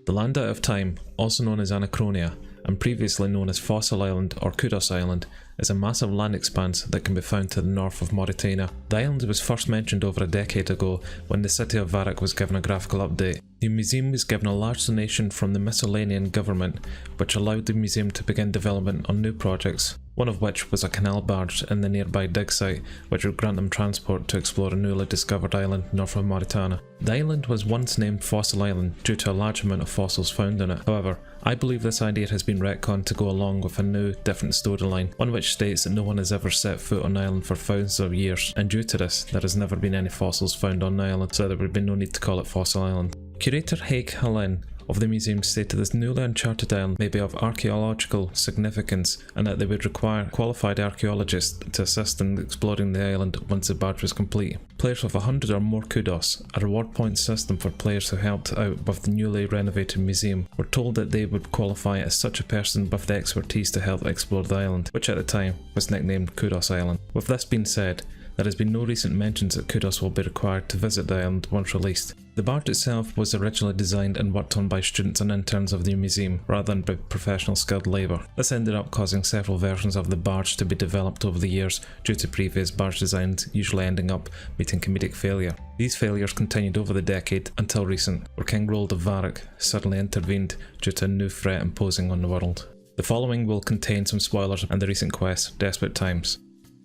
The land out of time, also known as Anachronia, and previously known as Fossil Island or Kudos Island, is a massive land expanse that can be found to the north of Mauritania. The island was first mentioned over a decade ago when the city of Varrock was given a graphical update. The museum was given a large donation from the Miscellanean government, which allowed the museum to begin development on new projects, one of which was a canal barge in the nearby dig site, which would grant them transport to explore a newly discovered island north of Mauritania. The island was once named Fossil Island due to a large amount of fossils found in it. However, I believe this idea has been retconned to go along with a new, different storyline, one which states that no one has ever set foot on the island for thousands of years, and due to this, there has never been any fossils found on the island, so there would be no need to call it Fossil Island. Curator Haig Halin of the museum stated this newly uncharted island may be of archaeological significance and that they would require qualified archaeologists to assist in exploring the island once the barge was complete. Players with 100 or more kudos, a reward point system for players who helped out with the newly renovated museum, were told that they would qualify as such a person with the expertise to help explore the island, which at the time was nicknamed Kudos Island. With this being said, there has been no recent mentions that kudos will be required to visit the island once released. The barge itself was originally designed and worked on by students and interns of the museum rather than by professional skilled labour. This ended up causing several versions of the barge to be developed over the years due to previous barge designs usually ending up meeting comedic failure. These failures continued over the decade until recent, where King Roald of Varrock suddenly intervened due to a new threat imposing on the world. The following will contain some spoilers and the recent quest, Desperate Times.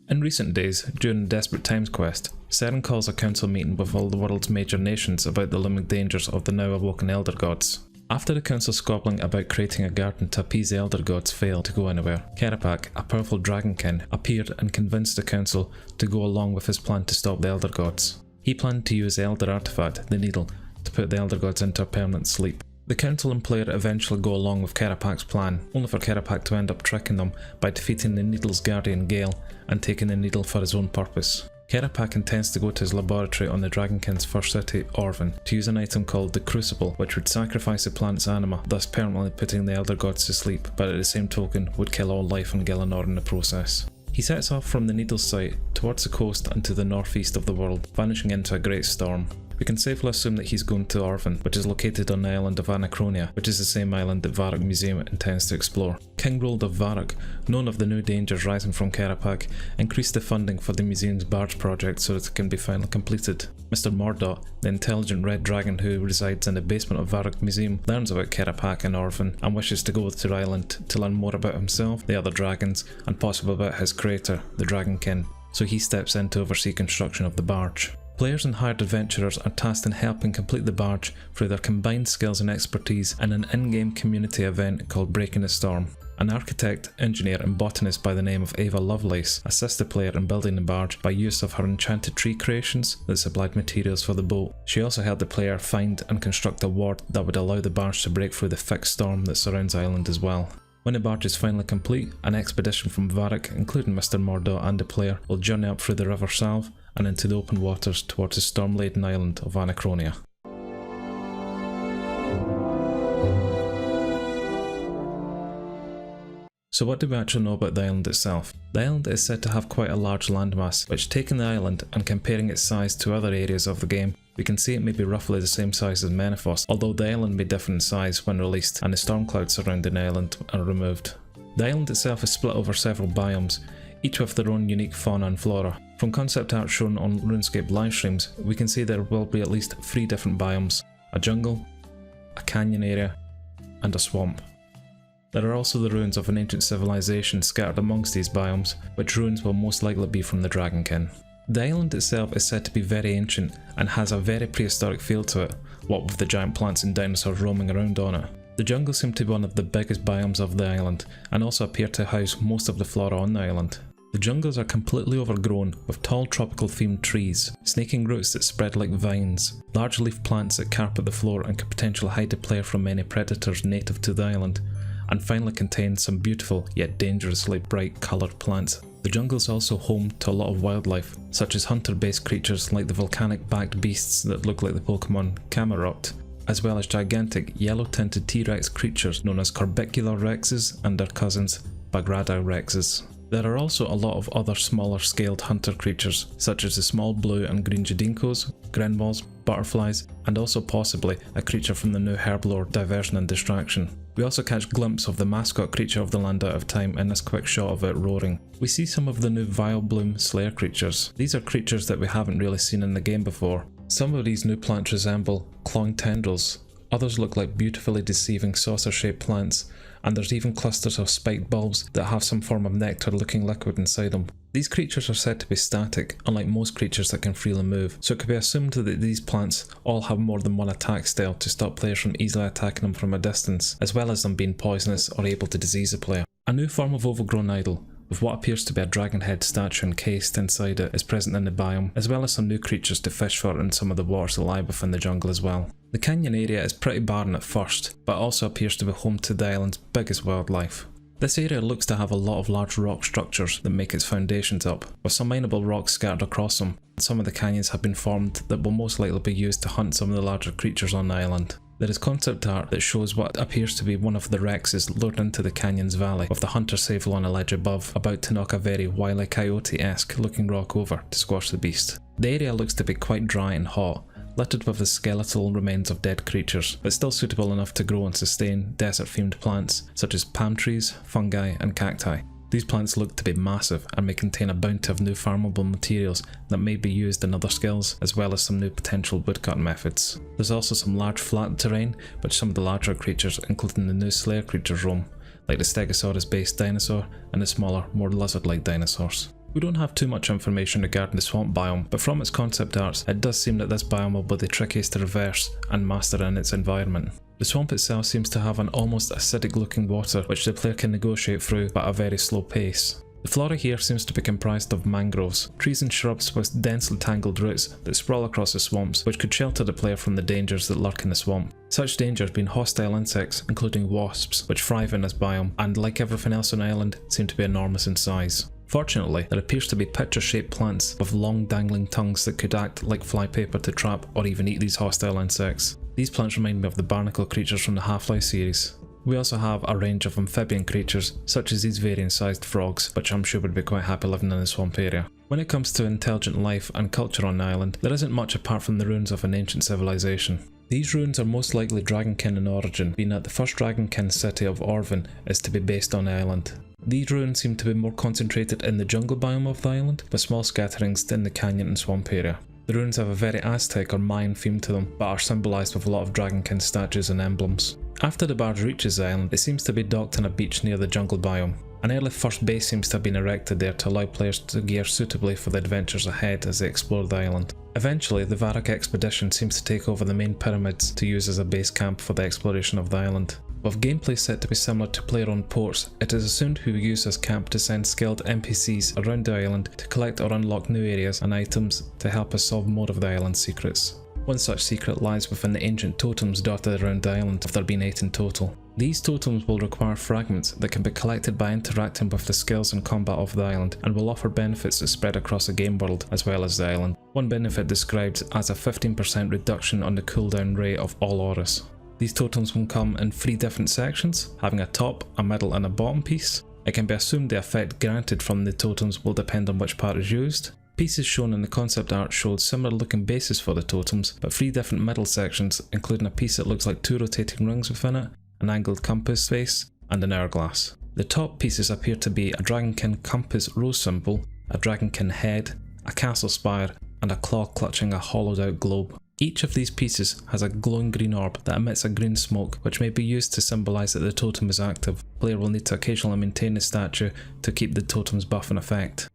In recent days, during the Desperate Times quest, Seren calls a council meeting with all the world's major nations about the looming dangers of the now awoken Elder Gods. After the council squabbling about creating a garden to appease the Elder Gods failed to go anywhere, Kerapak, a powerful dragonkin, appeared and convinced the council to go along with his plan to stop the Elder Gods. He planned to use the Elder Artifact, the Needle, to put the Elder Gods into a permanent sleep. The council and player eventually go along with Kerapak's plan, only for Kerapak to end up tricking them by defeating the Needle's guardian Gale and taking the Needle for his own purpose. Kerapak intends to go to his laboratory on the Dragonkin's first city, Orvan, to use an item called the Crucible, which would sacrifice the planet's anima, thus permanently putting the Elder Gods to sleep, but at the same token would kill all life on Gielinor in the process. He sets off from the Needle's site towards the coast and to the northeast of the world, vanishing into a great storm. We can safely assume that he's going to Orvan, which is located on the island of Anachronia, which is the same island that Varrock Museum intends to explore. King Roald of Varrock, known of the new dangers rising from Kerapak, increased the funding for the museum's barge project so that it can be finally completed. Mr. Mordot, the intelligent red dragon who resides in the basement of Varrock Museum, learns about Kerapak and Orvan and wishes to go to the island to learn more about himself, the other dragons, and possibly about his creator, the Dragonkin, so he steps in to oversee construction of the barge. Players and hired adventurers are tasked in helping complete the barge through their combined skills and expertise in an in-game community event called Breaking the Storm. An architect, engineer and botanist by the name of Ava Lovelace assists the player in building the barge by use of her enchanted tree creations that supplied materials for the boat. She also helped the player find and construct a ward that would allow the barge to break through the thick storm that surrounds the island as well. When the barge is finally complete, an expedition from Varrock, including Mr. Mordot and the player, will journey up through the River Salve and into the open waters towards the storm-laden island of Anachronia. So what do we actually know about the island itself? The island is said to have quite a large landmass, which taking the island and comparing its size to other areas of the game, we can see it may be roughly the same size as Menethos, although the island may differ in size when released and the storm clouds surrounding the island are removed. The island itself is split over several biomes, each with their own unique fauna and flora. From concept art shown on RuneScape livestreams, we can see there will be at least 3 different biomes: a jungle, a canyon area, and a swamp. There are also the ruins of an ancient civilization scattered amongst these biomes, which ruins will most likely be from the Dragonkin. The island itself is said to be very ancient and has a very prehistoric feel to it, what with the giant plants and dinosaurs roaming around on it. The jungle seems to be one of the biggest biomes of the island and also appear to house most of the flora on the island. The jungles are completely overgrown with tall tropical themed trees, snaking roots that spread like vines, large leaf plants that carpet the floor and could potentially hide the player from many predators native to the island, and finally contains some beautiful yet dangerously bright coloured plants. The jungle is also home to a lot of wildlife, such as hunter-based creatures like the volcanic-backed beasts that look like the Pokemon Camerupt, as well as gigantic yellow-tinted T-Rex creatures known as Corbicular Rexes and their cousins Bagrada Rexes. There are also a lot of other smaller scaled hunter creatures, such as the small blue and green Jadinkos, Grenballs, butterflies, and also possibly a creature from the new Herblore Diversion and Distraction. We also catch a glimpse of the mascot creature of the Land Out of Time in this quick shot of it roaring. We see some of the new Vileplume Slayer creatures. These are creatures that we haven't really seen in the game before. Some of these new plants resemble clawing tendrils, others look like beautifully deceiving saucer-shaped plants, and there's even clusters of spiked bulbs that have some form of nectar-looking liquid inside them. These creatures are said to be static, unlike most creatures that can freely move, so it could be assumed that these plants all have more than one attack style to stop players from easily attacking them from a distance, as well as them being poisonous or able to disease a player. A new form of overgrown idol, with what appears to be a dragon head statue encased inside it, is present in the biome, as well as some new creatures to fish for in some of the waters that lie within the jungle as well. The canyon area is pretty barren at first, but also appears to be home to the island's biggest wildlife. This area looks to have a lot of large rock structures that make its foundations up, with some mineable rocks scattered across them. Some of the canyons have been formed that will most likely be used to hunt some of the larger creatures on the island. There is concept art that shows what appears to be one of the Rexes lured into the canyon's valley, with the hunter Sable on a ledge above, about to knock a very Wile E. Coyote-esque looking rock over to squash the beast. The area looks to be quite dry and hot, littered with the skeletal remains of dead creatures, but still suitable enough to grow and sustain desert-themed plants such as palm trees, fungi and cacti. These plants look to be massive and may contain a bounty of new farmable materials that may be used in other skills, as well as some new potential woodcutting methods. There's also some large flat terrain which some of the larger creatures, including the new Slayer creatures, roam, like the Stegosaurus-based dinosaur and the smaller, more lizard-like dinosaurs. We don't have too much information regarding the swamp biome, but from its concept arts, it does seem that this biome will be the trickiest to reverse and master in its environment. The swamp itself seems to have an almost acidic looking water which the player can negotiate through but at a very slow pace. The flora here seems to be comprised of mangroves, trees and shrubs with densely tangled roots that sprawl across the swamps, which could shelter the player from the dangers that lurk in the swamp. Such dangers being hostile insects, including wasps, which thrive in this biome and, like everything else on the island, seem to be enormous in size. Fortunately, there appears to be picture-shaped plants with long dangling tongues that could act like flypaper to trap or even eat these hostile insects. These plants remind me of the barnacle creatures from the Half-Life series. We also have a range of amphibian creatures, such as these varying-sized frogs, which I'm sure would be quite happy living in the swamp area. When it comes to intelligent life and culture on the island, there isn't much apart from the ruins of an ancient civilization. These ruins are most likely Dragonkin in origin, being that the first Dragonkin city of Orvin is to be based on the island. These ruins seem to be more concentrated in the jungle biome of the island, with small scatterings in the canyon and swamp area. The ruins have a very Aztec or Mayan theme to them, but are symbolised with a lot of Dragonkin statues and emblems. After the barge reaches the island, it seems to be docked on a beach near the jungle biome. An early first base seems to have been erected there to allow players to gear suitably for the adventures ahead as they explore the island. Eventually, the Varrock expedition seems to take over the main pyramids to use as a base camp for the exploration of the island. With gameplay set to be similar to player-owned ports, it is assumed we will use this camp to send skilled NPCs around the island to collect or unlock new areas and items to help us solve more of the island's secrets. One such secret lies within the ancient totems dotted around the island, of there being 8 in total. These totems will require fragments that can be collected by interacting with the skills and combat of the island, and will offer benefits that spread across the game world as well as the island. One benefit described as a 15% reduction on the cooldown rate of all auras. These totems will come in 3 different sections, having a top, a middle and a bottom piece. It can be assumed the effect granted from the totems will depend on which part is used. Pieces shown in the concept art showed similar looking bases for the totems, but 3 different middle sections, including a piece that looks like 2 rotating rings within it, an angled compass face, and an hourglass. The top pieces appear to be a Dragonkin compass rose symbol, a Dragonkin head, a castle spire, and a claw clutching a hollowed out globe. Each of these pieces has a glowing green orb that emits a green smoke, which may be used to symbolise that the totem is active. The player will need to occasionally maintain the statue to keep the totem's buff in effect.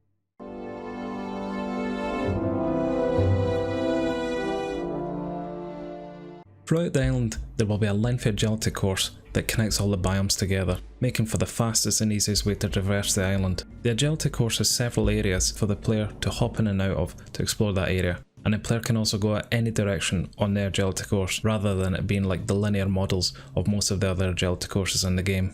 Throughout the island, there will be a lengthy agility course that connects all the biomes together, making for the fastest and easiest way to traverse the island. The agility course has several areas for the player to hop in and out of to explore that area, and the player can also go at any direction on the agility course rather than it being like the linear models of most of the other agility courses in the game.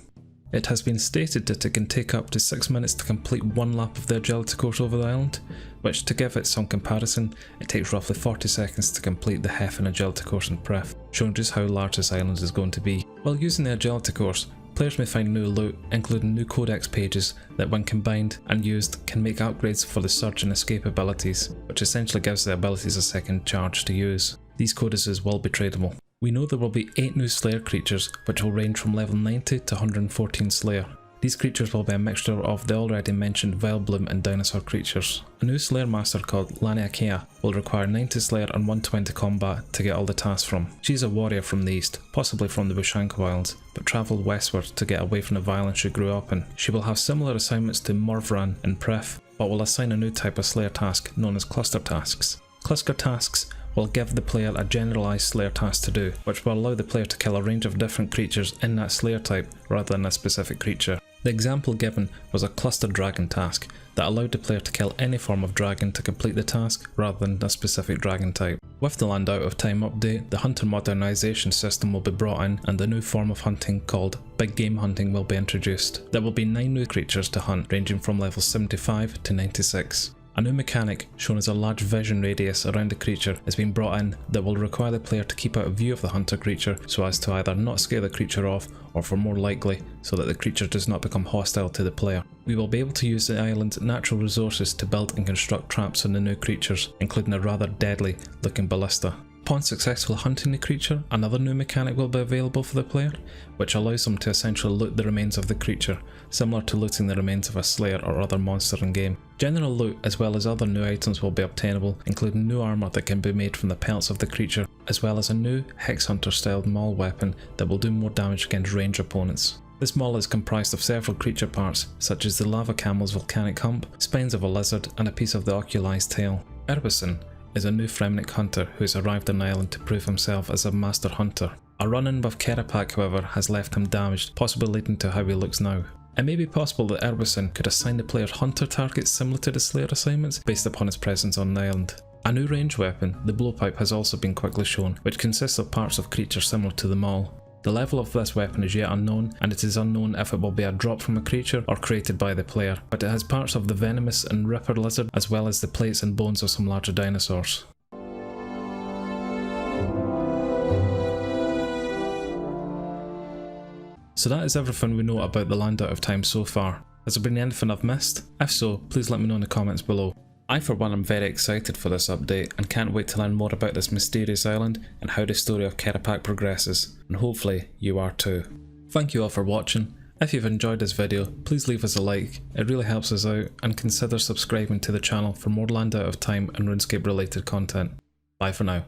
It has been stated that it can take up to 6 minutes to complete 1 lap of the agility course over the island, which, to give it some comparison, it takes roughly 40 seconds to complete the Heffen agility course in Pref, showing just how large this island is going to be. While using the agility course, players may find new loot, including new codex pages that when combined and used can make upgrades for the surge and escape abilities, which essentially gives the abilities a second charge to use. these codices will be tradable. We know there will be 8 new Slayer creatures, which will range from level 90 to 114 Slayer. These creatures will be a mixture of the already mentioned Vilebloom and dinosaur creatures. A new Slayer master called Anachronia will require 90 Slayer and 120 combat to get all the tasks from. She's a warrior from the east, possibly from the Bushanka Wilds, but travelled westward to get away from the violence she grew up in. She will have similar assignments to Morvran and Pref, but will assign a new type of Slayer task known as cluster tasks. Cluster tasks will give the player a generalised Slayer task to do, which will allow the player to kill a range of different creatures in that Slayer type rather than a specific creature. The example given was a cluster dragon task that allowed the player to kill any form of dragon to complete the task rather than a specific dragon type. With the Land Out of Time update, the hunter modernisation system will be brought in and a new form of hunting called big game hunting will be introduced. There will be 9 new creatures to hunt ranging from level 75 to 96. A new mechanic, shown as a large vision radius around the creature, is being brought in that will require the player to keep out of view of the hunter creature so as to either not scare the creature off or, for more likely, so that the creature does not become hostile to the player. We will be able to use the island's natural resources to build and construct traps on the new creatures, including a rather deadly looking ballista. Upon successfully hunting the creature, another new mechanic will be available for the player, which allows them to essentially loot the remains of the creature, similar to looting the remains of a slayer or other monster in game. General loot as well as other new items will be obtainable, including new armour that can be made from the pelts of the creature, as well as a new Hex Hunter styled maul weapon that will do more damage against range opponents. This maul is comprised of several creature parts, such as the lava camel's volcanic hump, spines of a lizard, and a piece of the ocularized tail. Erbison is a new Fremnik hunter who has arrived on the island to prove himself as a master hunter. A run-in with Kerapak, however, has left him damaged, possibly leading to how he looks now. It may be possible that Erbison could assign the player hunter targets similar to the Slayer assignments based upon his presence on the island. A new range weapon, the blowpipe, has also been quickly shown, which consists of parts of creatures similar to the maul. The level of this weapon is yet unknown, and it is unknown if it will be a drop from a creature or created by the player, but it has parts of the venomous and ripper lizard as well as the plates and bones of some larger dinosaurs. So that is everything we know about the Land Out of Time so far. Has there been anything I've missed? If so, please let me know in the comments below. I for one am very excited for this update and can't wait to learn more about this mysterious island and how the story of Kerapak progresses, and hopefully you are too. Thank you all for watching. If you've enjoyed this video, please leave us a like, it really helps us out, and consider subscribing to the channel for more Land Out of Time and RuneScape related content. Bye for now.